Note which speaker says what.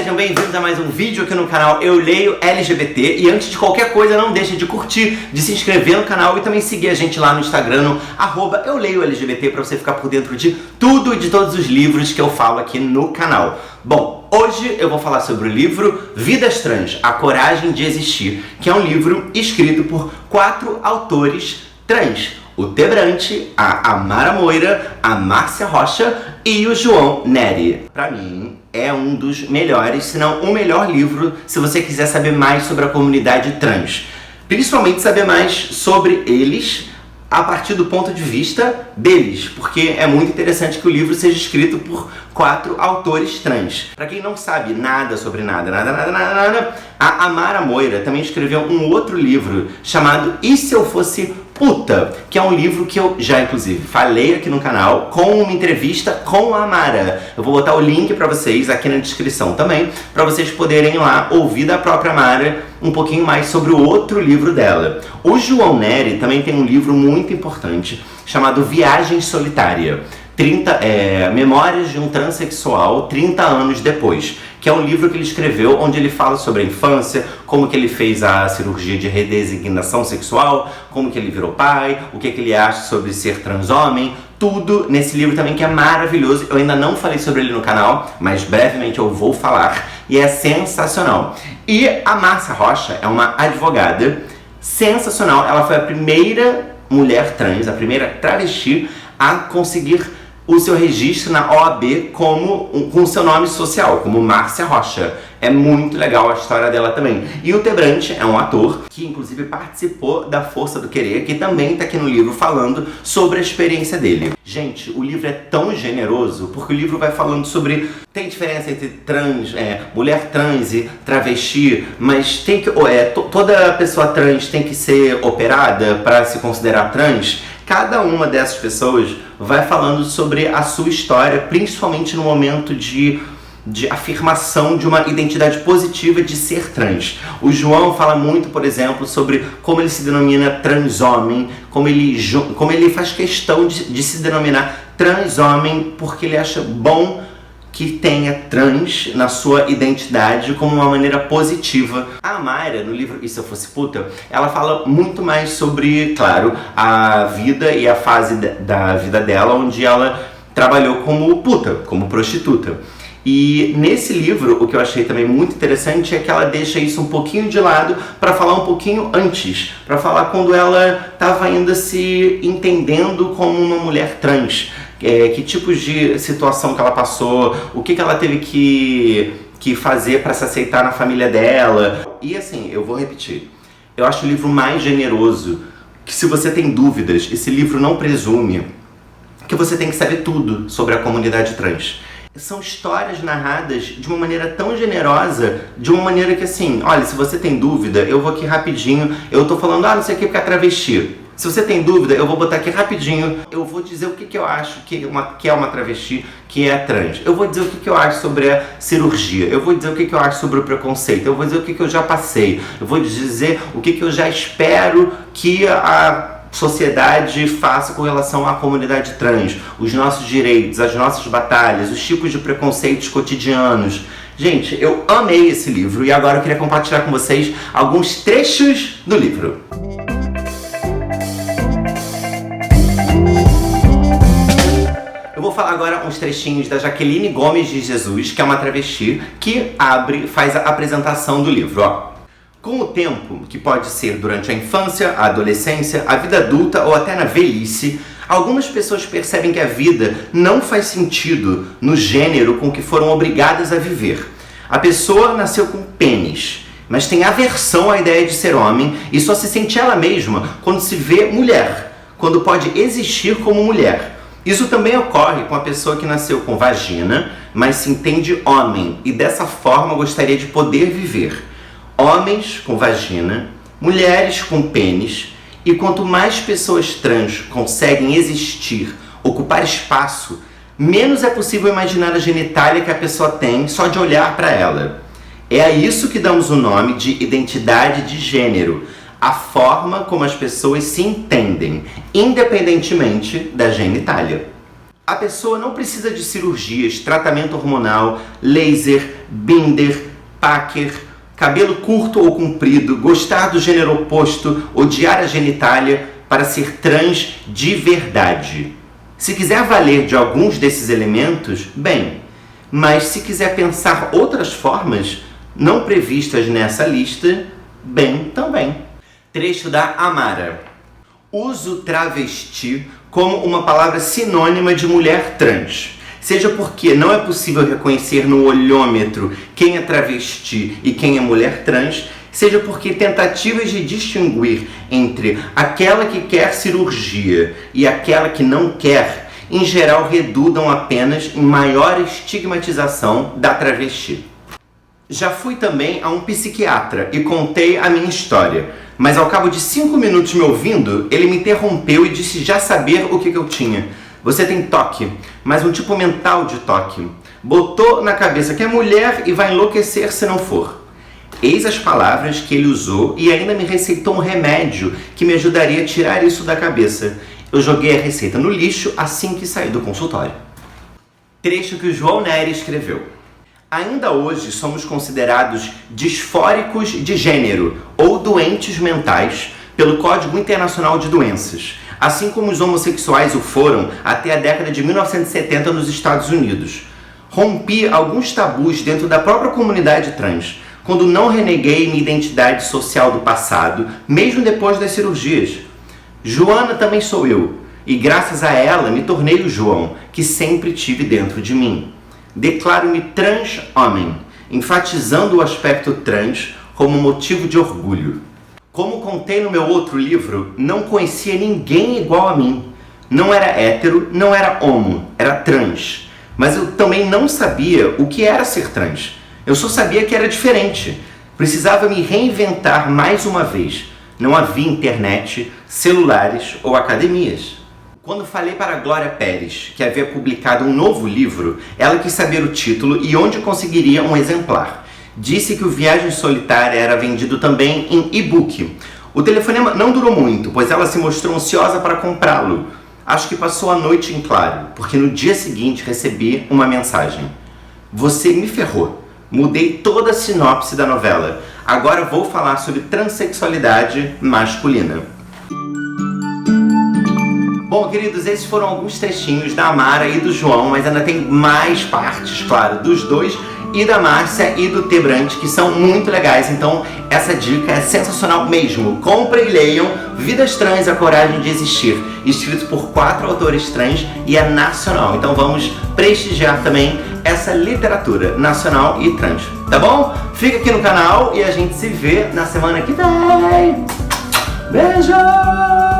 Speaker 1: Sejam bem-vindos a mais um vídeo aqui no canal Eu Leio LGBT. E antes de qualquer coisa, não deixe de curtir, de se inscrever no canal e também seguir a gente lá no Instagram, no @EuLeioLGBT, para você ficar por dentro de tudo e de todos os livros que eu falo aqui no canal. Bom, hoje eu vou falar sobre o livro Vidas Trans, A Coragem de Existir, que é um livro escrito por 4 autores trans: o Tebrante, a Amara Moira, a Márcia Rocha e o João Neri. Pra mim, é um dos melhores, se não o melhor livro, se você quiser saber mais sobre a comunidade trans. Principalmente saber mais sobre eles a partir do ponto de vista deles, porque é muito interessante que o livro seja escrito por 4 autores trans. Pra quem não sabe nada sobre nada, a Amara Moira também escreveu um outro livro chamado E Se Eu Fosse Puta, que é um livro que eu já, inclusive, falei aqui no canal com uma entrevista com a Amara. Eu vou botar o link pra vocês aqui na descrição também, pra vocês poderem ir lá ouvir da própria Amara um pouquinho mais sobre o outro livro dela. O João Neri também tem um livro muito importante chamado Viagem Solitária, Memórias de um Transsexual 30 anos depois, que é um livro que ele escreveu onde ele fala sobre a infância, como que ele fez a cirurgia de redesignação sexual, como que ele virou pai, o que ele acha sobre ser transhomem, tudo nesse livro também, que é maravilhoso. Eu ainda não falei sobre ele no canal, mas brevemente eu vou falar, e é sensacional. E a Márcia Rocha é uma advogada sensacional. Ela foi a primeira mulher trans, a primeira travesti a conseguir o seu registro na OAB com o seu nome social, como Márcia Rocha. É muito legal a história dela também. E o Tebrante é um ator que inclusive participou da Força do Querer, que também está aqui no livro falando sobre a experiência dele. Gente, o livro é tão generoso porque o livro vai falando sobre... Tem diferença entre trans, mulher trans e travesti, mas tem que, toda pessoa trans tem que ser operada para se considerar trans. Cada uma dessas pessoas vai falando sobre a sua história, principalmente no momento de afirmação de uma identidade positiva de ser trans. O João fala muito, por exemplo, sobre como ele se denomina transhomem, como ele faz questão de se denominar transhomem, porque ele acha bom que tenha trans na sua identidade como uma maneira positiva. A Amara, no livro E Se Eu Fosse Puta, ela fala muito mais sobre, claro, a vida e a fase da vida dela, onde ela trabalhou como puta, como prostituta. E nesse livro, o que eu achei também muito interessante é que ela deixa isso um pouquinho de lado para falar um pouquinho antes, para falar quando ela estava ainda se entendendo como uma mulher trans. Que tipos de situação que ela passou, o que ela teve que fazer para se aceitar na família dela. E assim, eu vou repetir, eu acho o livro mais generoso, que se você tem dúvidas, esse livro não presume que você tem que saber tudo sobre a comunidade trans. São histórias narradas de uma maneira tão generosa, de uma maneira que assim, olha, se você tem dúvida, eu vou aqui rapidinho, eu tô falando, não sei o que porque é travesti. Se você tem dúvida, eu vou botar aqui rapidinho, eu vou dizer o que eu acho que é uma travesti, que é trans. Eu vou dizer o que eu acho sobre a cirurgia, eu vou dizer o que eu acho sobre o preconceito, eu vou dizer o que eu já passei, eu vou dizer o que eu já espero que a sociedade faça com relação à comunidade trans, os nossos direitos, as nossas batalhas, os tipos de preconceitos cotidianos. Gente, eu amei esse livro e agora eu queria compartilhar com vocês alguns trechos do livro. Eu vou falar agora uns trechinhos da Jaqueline Gomes de Jesus, que é uma travesti, que faz a apresentação do livro, ó. Com o tempo, que pode ser durante a infância, a adolescência, a vida adulta ou até na velhice, algumas pessoas percebem que a vida não faz sentido no gênero com que foram obrigadas a viver. A pessoa nasceu com pênis, mas tem aversão à ideia de ser homem e só se sente ela mesma quando se vê mulher, quando pode existir como mulher. Isso também ocorre com a pessoa que nasceu com vagina, mas se entende homem e dessa forma gostaria de poder viver. Homens com vagina, mulheres com pênis, e quanto mais pessoas trans conseguem existir, ocupar espaço, menos é possível imaginar a genitália que a pessoa tem só de olhar para ela. É a isso que damos o nome de identidade de gênero, a forma como as pessoas se entendem, independentemente da genitália. A pessoa não precisa de cirurgias, tratamento hormonal, laser, binder, packer, cabelo curto ou comprido, gostar do gênero oposto, odiar a genitália para ser trans de verdade. Se quiser valer de alguns desses elementos, bem, mas se quiser pensar outras formas não previstas nessa lista, bem também. Trecho da Amara. Uso travesti como uma palavra sinônima de mulher trans. Seja porque não é possível reconhecer no olhômetro quem é travesti e quem é mulher trans, seja porque tentativas de distinguir entre aquela que quer cirurgia e aquela que não quer, em geral redundam apenas em maior estigmatização da travesti. Já fui também a um psiquiatra e contei a minha história, mas ao cabo de 5 minutos me ouvindo, ele me interrompeu e disse já saber o que eu tinha. Você tem toque, mas um tipo mental de toque. Botou na cabeça que é mulher e vai enlouquecer se não for. Eis as palavras que ele usou e ainda me receitou um remédio que me ajudaria a tirar isso da cabeça. Eu joguei a receita no lixo assim que saí do consultório. Trecho que o João Nery escreveu. Ainda hoje somos considerados disfóricos de gênero ou doentes mentais pelo Código Internacional de Doenças, assim como os homossexuais o foram até a década de 1970 nos Estados Unidos. Rompi alguns tabus dentro da própria comunidade trans, quando não reneguei minha identidade social do passado, mesmo depois das cirurgias. Joana também sou eu, e graças a ela me tornei o João, que sempre tive dentro de mim. Declaro-me trans homem, enfatizando o aspecto trans como motivo de orgulho. Como contei no meu outro livro, não conhecia ninguém igual a mim. Não era hétero, não era homo, era trans. Mas eu também não sabia o que era ser trans. Eu só sabia que era diferente. Precisava me reinventar mais uma vez. Não havia internet, celulares ou academias. Quando falei para a Glória Pérez que havia publicado um novo livro, ela quis saber o título e onde conseguiria um exemplar. Disse que o Viagem Solitária era vendido também em e-book. O telefonema não durou muito, pois ela se mostrou ansiosa para comprá-lo. Acho que passou a noite em claro, porque no dia seguinte recebi uma mensagem. Você me ferrou. Mudei toda a sinopse da novela. Agora vou falar sobre transexualidade masculina. Bom, queridos, esses foram alguns textinhos da Amara e do João, mas ainda tem mais partes, claro, dos dois e da Márcia e do T. Brandt, que são muito legais. Então, essa dica é sensacional mesmo. Comprem e leiam Vidas Trans, a Coragem de Existir, escrito por 4 autores trans e é nacional. Então, vamos prestigiar também essa literatura nacional e trans, tá bom? Fica aqui no canal e a gente se vê na semana que vem. Beijo!